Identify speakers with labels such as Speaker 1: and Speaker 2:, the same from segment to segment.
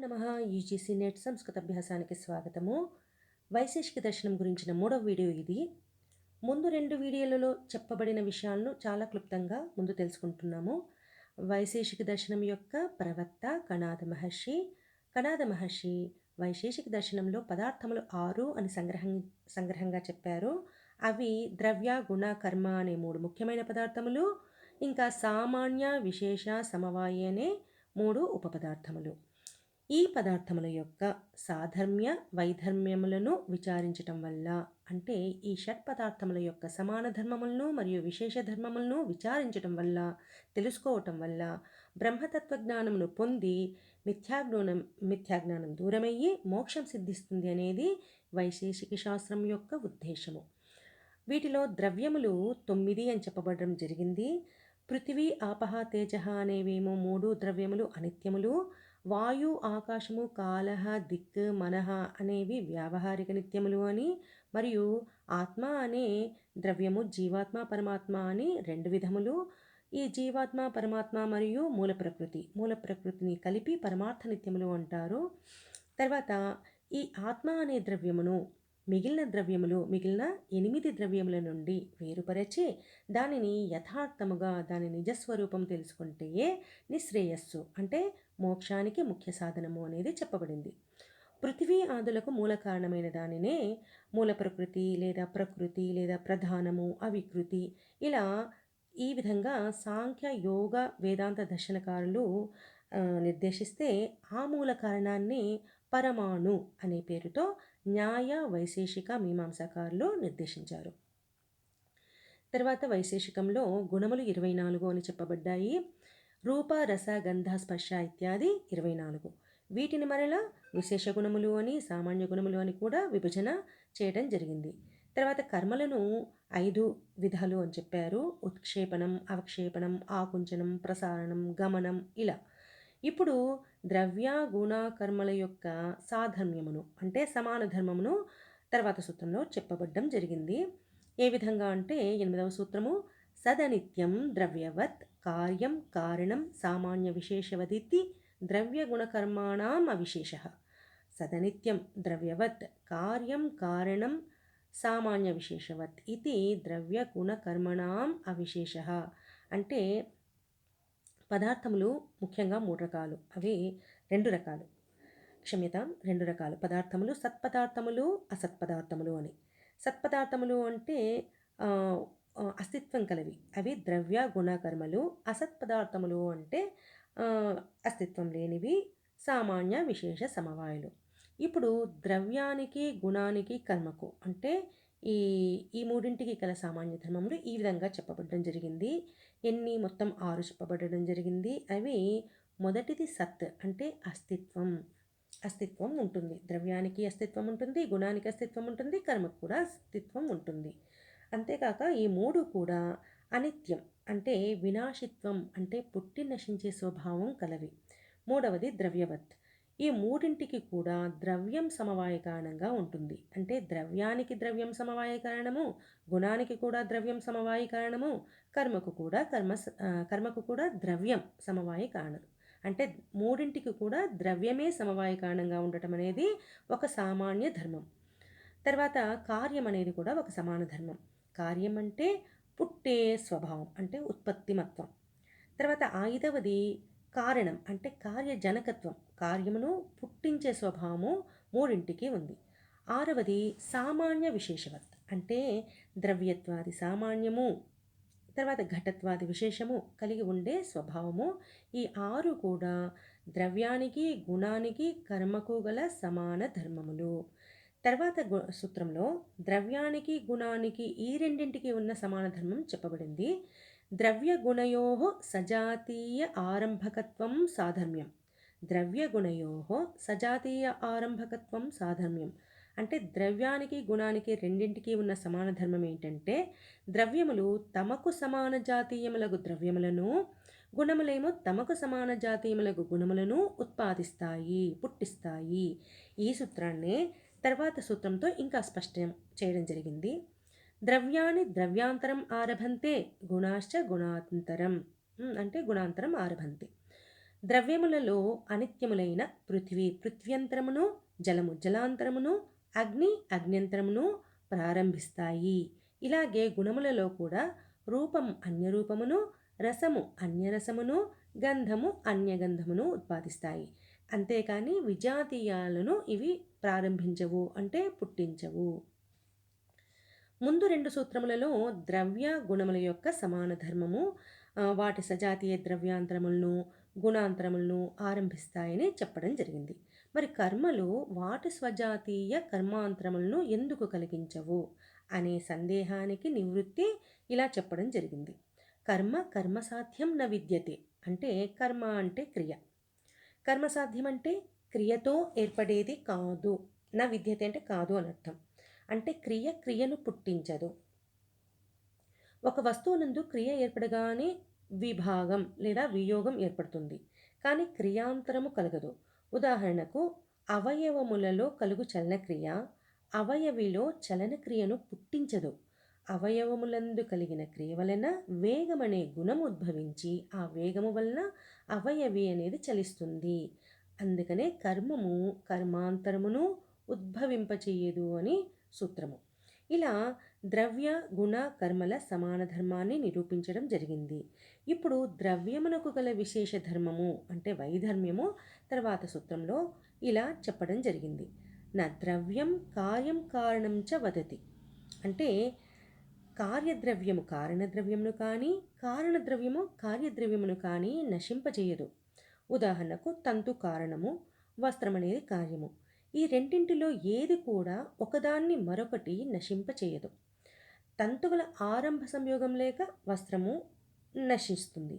Speaker 1: నమః. UGC net సంస్కృత అభ్యాసానికి స్వాగతము. వైశేషిక దర్శనం గురించిన 3వ వీడియో ఇది. ముందు 2 వీడియోలలో చెప్పబడిన విషయాలను చాలా క్లుప్తంగా ముందు తెలుసుకుంటున్నాము. వైశేషిక దర్శనం యొక్క ప్రవక్త కణాద మహర్షి. కణాద మహర్షి వైశేషిక దర్శనంలో పదార్థములు 6 అని సంగ్రహంగా చెప్పారు. అవి ద్రవ్య, గుణ, కర్మ అనే 3 ముఖ్యమైన పదార్థములు, ఇంకా సామాన్య, విశేష, సమవాయి అనే 3 ఉపపదార్థములు. ఈ పదార్థముల యొక్క సాధర్మ్య వైధర్మ్యములను విచారించటం వల్ల, అంటే ఈ షట్ పదార్థముల యొక్క సమాన ధర్మములను మరియు విశేష ధర్మములను విచారించటం వల్ల, తెలుసుకోవటం వల్ల బ్రహ్మతత్వజ్ఞానమును పొంది మిథ్యాజ్ఞానం దూరమయ్యి మోక్షం సిద్ధిస్తుంది అనేది వైశేషిక శాస్త్రం యొక్క ఉద్దేశము. వీటిలో ద్రవ్యములు 9 అని చెప్పబడడం జరిగింది. పృథివీ, ఆపహ, తేజ అనేవేమో 3 ద్రవ్యములు అనిత్యములు. వాయు, ఆకాశము, కాలహ, దిక్, మనహ అనేవి వ్యావహారిక నిత్యములు అని, మరియు ఆత్మ అనే ద్రవ్యము జీవాత్మ, పరమాత్మ అని 2 విధములు. ఈ జీవాత్మ, పరమాత్మ మరియు మూల ప్రకృతిని కలిపి పరమార్థ నిత్యములు అంటారు. తర్వాత ఈ ఆత్మ అనే ద్రవ్యమును మిగిలిన 8 ద్రవ్యముల నుండి వేరుపరచి దానిని యథార్థముగా దాని నిజస్వరూపం తెలుసుకుంటే నిశ్రేయస్సు, అంటే మోక్షానికి ముఖ్య సాధనము అనేది చెప్పబడింది. పృథివీ ఆదులకు మూల కారణమైన దానినే మూల ప్రకృతి లేదా ప్రధానము, అవికృతి, ఇలా ఈ విధంగా సాంఖ్య, యోగ, వేదాంత దర్శనకారులు నిర్దేశిస్తే ఆ మూల కారణాన్ని పరమాణు అనే పేరుతో న్యాయ, వైశేషిక, మీమాంసాకారులు నిర్దేశించారు. తర్వాత వైశేషికంలో గుణములు 24 అని చెప్పబడ్డాయి. రూప, రస, గంధ, స్పర్శ ఇత్యాది 24. వీటిని మరలా విశేష గుణములు అని, సామాన్య గుణములు అని కూడా విభజన చేయడం జరిగింది. తర్వాత కర్మలను 5 విధాలు అని చెప్పారు. ఉత్క్షేపణం, అవక్షేపణం, ఆకుంచనం, ప్రసారణం, గమనం, ఇలా. ఇప్పుడు ద్రవ్య, గుణ, కర్మల యొక్క సాధర్మ్యమును, అంటే సమాన ధర్మమును తర్వాత సూత్రంలో చెప్పబడ్డం జరిగింది. ఏ విధంగా అంటే 8వ సూత్రము, సదనిత్యం ద్రవ్యవత్ కార్యం కారణం సామాన్య విశేషవదితి ద్రవ్య గుణకర్మాణం అవిశేష. సదనిత్యం ద్రవ్యవత్ కార్యం కారణం సామాన్య విశేషవత్ ఇది ద్రవ్య గుణకర్మణం అవిశేష. అంటే పదార్థములు ముఖ్యంగా 3 రకాలు. అవి 2 రకాలు, క్షమ్యతాం 2 రకాలు పదార్థములు: సత్పదార్థములు, అసత్పదార్థములు అని. సత్పదార్థములు అంటే అస్తిత్వం కలవి, అవి ద్రవ్య గుణకర్మలు. అసత్పదార్థములు అంటే అస్తిత్వం లేనివి, సామాన్య విశేష సమవాయులు. ఇప్పుడు ద్రవ్యానికి, గుణానికి, కర్మకు అంటే ఈ ఈ మూడింటికి కల సామాన్య ధర్మములు ఈ విధంగా చెప్పబడడం జరిగింది. మొత్తం 6 చెప్పబడడం జరిగింది. అవి మొదటిది సత్, అంటే అస్తిత్వం ఉంటుంది. ద్రవ్యానికి అస్తిత్వం ఉంటుంది, గుణానికి అస్తిత్వం ఉంటుంది, కర్మకు కూడా అస్తిత్వం ఉంటుంది. అంతేకాక ఈ 3 కూడా అనిత్యం, అంటే వినాశిత్వం, అంటే పుట్టి నశించే స్వభావం కలవి. మూడవది ద్రవ్యవత్. ఈ మూడింటికి కూడా ద్రవ్యం సమవాయ కారణంగా ఉంటుంది. అంటే ద్రవ్యానికి ద్రవ్యం సమవాయ కారణము, గుణానికి కూడా ద్రవ్యం సమవాయ కారణము, కర్మకు కూడా ద్రవ్యం సమవాయ కారణం. అంటే మూడింటికి కూడా ద్రవ్యమే సమవాయ కారణంగా ఉండటం అనేది ఒక సామాన్య ధర్మం. తర్వాత కార్యం అనేది కూడా ఒక సమాన ధర్మం. కార్యం అంటే పుట్టే స్వభావం, అంటే ఉత్పత్తిమత్వం. తర్వాత 5వది కారణం, అంటే కార్యజనకత్వం, కార్యమును పుట్టించే స్వభావము మూడింటికి ఉంది. 6వది సామాన్య విశేషవత్, అంటే ద్రవ్యత్వాది సామాన్యము, తర్వాత ఘటత్వాది విశేషము కలిగి ఉండే స్వభావము. ఈ 6 కూడా ద్రవ్యానికి, గుణానికి, కర్మకు గల సమాన ధర్మములు. తర్వాత సూత్రంలో ద్రవ్యానికి, గుణానికి ఈ రెండింటికి ఉన్న సమాన ధర్మం చెప్పబడింది. ద్రవ్య గుణయో సజాతీయ ఆరంభకత్వం సాధర్మ్యం. ద్రవ్య గుణయో సజాతీయ ఆరంభకత్వం సాధర్మ్యం అంటే ద్రవ్యానికి, గుణానికి రెండింటికి ఉన్న సమాన ధర్మం ఏంటంటే, ద్రవ్యములు తమకు సమాన జాతీయములకు ద్రవ్యములను, గుణములేమో తమకు సమాన జాతీయములకు గుణములను ఉత్పాదిస్తాయి, పుట్టిస్తాయి. ఈ సూత్రాన్నే తర్వాత సూత్రంతో ఇంకా స్పష్టం చేయడం జరిగింది. ద్రవ్యాన్ని ద్రవ్యాంతరం ఆరభంతే, గుణాశ్చ గుణాంతరం, అంటే గుణాంతరం ఆరభంతే. ద్రవ్యములలో అనిత్యములైన పృథివీ పృథ్వ్యంతరమును, జలము జలాంతరమును, అగ్ని అగ్న్యంతరమును ప్రారంభిస్తాయి. ఇలాగే గుణములలో కూడా రూపం అన్యరూపమును, రసము అన్యరసమును, గంధము అన్యగంధమును ఉత్పాదిస్తాయి. అంతేకాని విజాతీయాలను ఇవి ప్రారంభించవు, అంటే పుట్టించవు. ముందు 2 సూత్రములలో ద్రవ్య గుణముల యొక్క సమాన ధర్మము వాటి సజాతీయ ద్రవ్యాంతరములను, గుణాంతరములను ఆరంభిస్తాయని చెప్పడం జరిగింది. మరి కర్మలు వాటి స్వజాతీయ కర్మాంతరములను ఎందుకు కలిగించవు అనే సందేహానికి నివృత్తి ఇలా చెప్పడం జరిగింది. కర్మసాధ్యం న విద్యతే, అంటే కర్మ అంటే క్రియ. కర్మసాధ్యం అంటే క్రియతో ఏర్పడేది కాదు. నా విద్యతే అంటే కాదు అని అర్థం. అంటే క్రియను పుట్టించదు. ఒక వస్తువునందు క్రియ ఏర్పడగానే విభాగం లేదా వియోగం ఏర్పడుతుంది, కానీ క్రియాంతరము కలగదు. ఉదాహరణకు అవయవములలో కలుగు చలనక్రియ అవయవిలో చలనక్రియను పుట్టించదు. అవయవములందు కలిగిన క్రియ వలన వేగమనే గుణం ఉద్భవించి ఆ వేగము వలన అవయవి అనేది చలిస్తుంది. అందుకనే కర్మము కర్మాంతరమును ఉద్భవింపచేయదు అని సూత్రము. ఇలా ద్రవ్య గుణ కర్మల సమాన ధర్మాన్ని నిరూపించడం జరిగింది. ఇప్పుడు ద్రవ్యమునకు గల విశేష ధర్మము అంటే వైధర్మ్యము తర్వాత సూత్రంలో ఇలా చెప్పడం జరిగింది. నా ద్రవ్యం కార్యం కారణం చ వదతి, అంటే కార్యద్రవ్యము కారణద్రవ్యమును కానీ కారణద్రవ్యము కార్యద్రవ్యమును కానీ నశింపజేయదు. ఉదాహరణకు తంతు కారణము, వస్త్రం అనేది కార్యము. ఈ రెండింటిలో ఏది కూడా ఒకదాన్ని మరొకటి నశింపచేయదు. తంతువుల ఆరంభ సంయోగం లేక వస్త్రము నశిస్తుంది,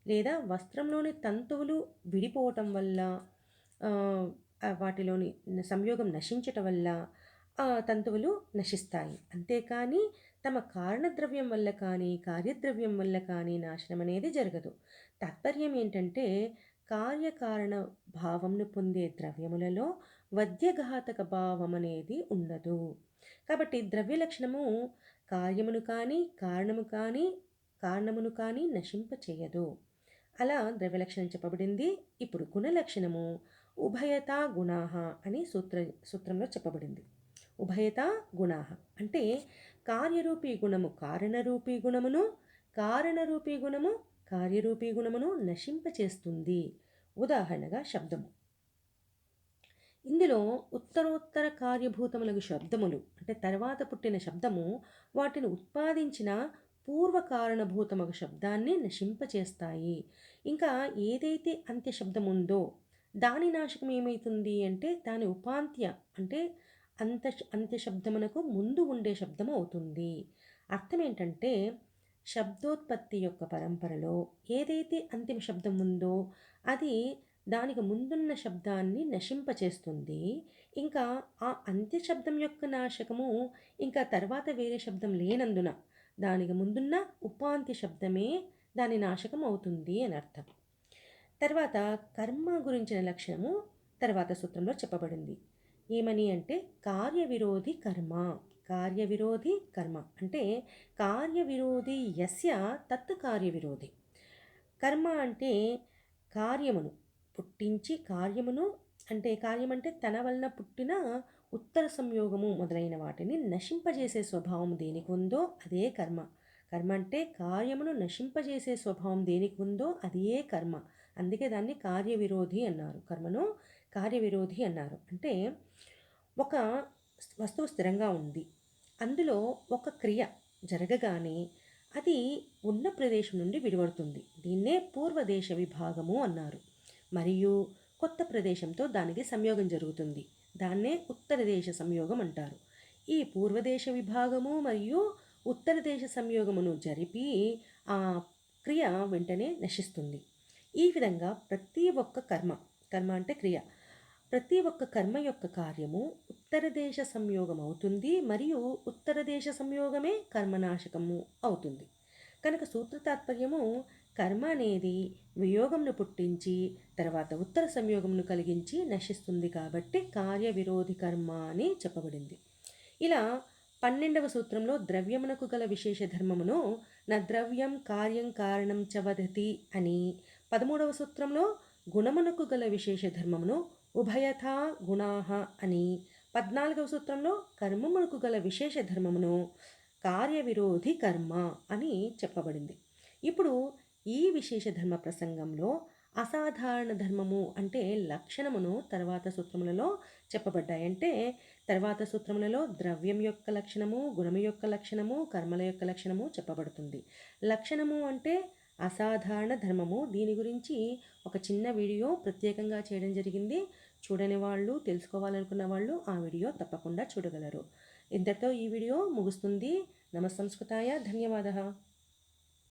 Speaker 1: లేదా వస్త్రంలోని తంతువులు విడిపోవటం వల్ల వాటిలోని సంయోగం నశించటం వల్ల తంతువులు నశిస్తాయి. అంతేకాని తమ కారణద్రవ్యం వల్ల కానీ కార్యద్రవ్యం వల్ల కానీ నాశనం అనేది జరగదు. తాత్పర్యం ఏంటంటే కార్యకారణ భావంను పొందే ద్రవ్యములలో వద్యఘాతక భావం అనేది ఉండదు. కాబట్టి ద్రవ్య లక్షణము కార్యమును కానీ కారణమును కానీ నశింపచేయదు. అలా ద్రవ్య లక్షణం చెప్పబడింది. ఇప్పుడు గుణలక్షణము ఉభయతా గుణాహ అని సూత్రంలో చెప్పబడింది. ఉభయతా గుణాహ అంటే కార్యరూపీ గుణము కారణరూపీ గుణమును, కారణరూపీ గుణము కార్యరూపీ గుణమును నశింపచేస్తుంది. ఉదాహరణగా శబ్దము. ఇందులో ఉత్తరోత్తర కార్యభూతములకు శబ్దములు అంటే తర్వాత పుట్టిన శబ్దము వాటిని ఉత్పాదించిన పూర్వకారణభూతమగు శబ్దాన్ని నశింపచేస్తాయి. ఇంకా ఏదైతే అంత్య శబ్దం ఉందో దాని నాశకం ఏమవుతుంది అంటే దాని ఉపాంత్య అంటే అంత్య శబ్దమునకు ముందు ఉండే శబ్దము అవుతుంది. అర్థం ఏంటంటే శబ్దోత్పత్తి యొక్క పరంపరలో ఏదైతే అంతిమ శబ్దం ఉందో అది దానికి ముందున్న శబ్దాన్ని నశింపచేస్తుంది. ఇంకా ఆ అంత్య శబ్దం యొక్క నాశకము ఇంకా తర్వాత వేరే శబ్దం లేనందున దానికి ముందున్న ఉపాంత్య శబ్దమే దాని నాశకం అవుతుంది అని అర్థం. తర్వాత కర్మ గురించిన లక్షణము తర్వాత సూత్రంలో చెప్పబడింది. ఏమని అంటే కార్యవిరోధి కర్మ. కార్యవిరోధి కర్మ అంటే కార్యవిరోధి యస్య తత్ కార్యవిరోధి. కర్మ అంటే కార్యమును పుట్టించి కార్యమును అంటే కార్యం అంటే తన వలన పుట్టిన ఉత్తర సంయోగము మొదలైన వాటిని నశింపజేసే స్వభావం దేనికి ఉందో అదే కర్మ. కర్మ అంటే కార్యమును నశింపజేసే స్వభావం దేనికి ఉందో అదే కర్మ. అందుకే దాన్ని కార్యవిరోధి అన్నారు. కర్మను కార్యవిరోధి అన్నారు. అంటే ఒక వస్తువు స్థిరంగా ఉంది, అందులో ఒక క్రియ జరగగానే అది ఉన్న ప్రదేశం నుండి విడిపడుతుంది. దీన్నే పూర్వదేశ విభాగము అన్నారు. మరియు కొత్త ప్రదేశంతో దానికి సంయోగం జరుగుతుంది. దాన్నే ఉత్తర దేశ సంయోగం అంటారు. ఈ పూర్వదేశ విభాగము మరియు ఉత్తర దేశ సంయోగమును జరిపి ఆ క్రియ వెంటనే నశిస్తుంది. ఈ విధంగా ప్రతి ఒక్క కర్మ అంటే క్రియ, ప్రతి ఒక్క కర్మ యొక్క కార్యము ఉత్తర దేశ సంయోగం అవుతుంది మరియు ఉత్తర దేశ సంయోగమే కర్మనాశకము అవుతుంది. కనుక సూత్ర తాత్పర్యము కర్మ అనేది వియోగంను పుట్టించి తర్వాత ఉత్తర సంయోగంను కలిగించి నశిస్తుంది కాబట్టి కార్యవిరోధి కర్మ అని చెప్పబడింది. ఇలా 12వ సూత్రంలో ద్రవ్యమునకు గల విశేష ధర్మమును నా ద్రవ్యం కార్యం కారణం చ వదతి అని, 13వ సూత్రంలో గుణమునకు గల విశేష ధర్మమును ఉభయథా గుణాహ అని, 14వ సూత్రంలో కర్మమునకు గల విశేష ధర్మమును కార్యవిరోధి కర్మ అని చెప్పబడింది. ఇప్పుడు ఈ విశేష ధర్మ ప్రసంగంలో అసాధారణ ధర్మము అంటే లక్షణమును తర్వాత సూత్రములలో చెప్పబడ్డాయి. అంటే తర్వాత సూత్రములలో ద్రవ్యం యొక్క లక్షణము, గుణము యొక్క లక్షణము, కర్మల యొక్క లక్షణము చెప్పబడుతుంది. లక్షణము అంటే అసాధారణ ధర్మము. దీని గురించి ఒక చిన్న వీడియో ప్రత్యేకంగా చేయడం జరిగింది. చూడని వాళ్ళు, తెలుసుకోవాలనుకున్న వాళ్ళు ఆ వీడియో తప్పకుండా చూడగలరు. ఇంతటితో ఈ వీడియో ముగుస్తుంది. నమస్సంస్కృతాయ ధన్యవాదः.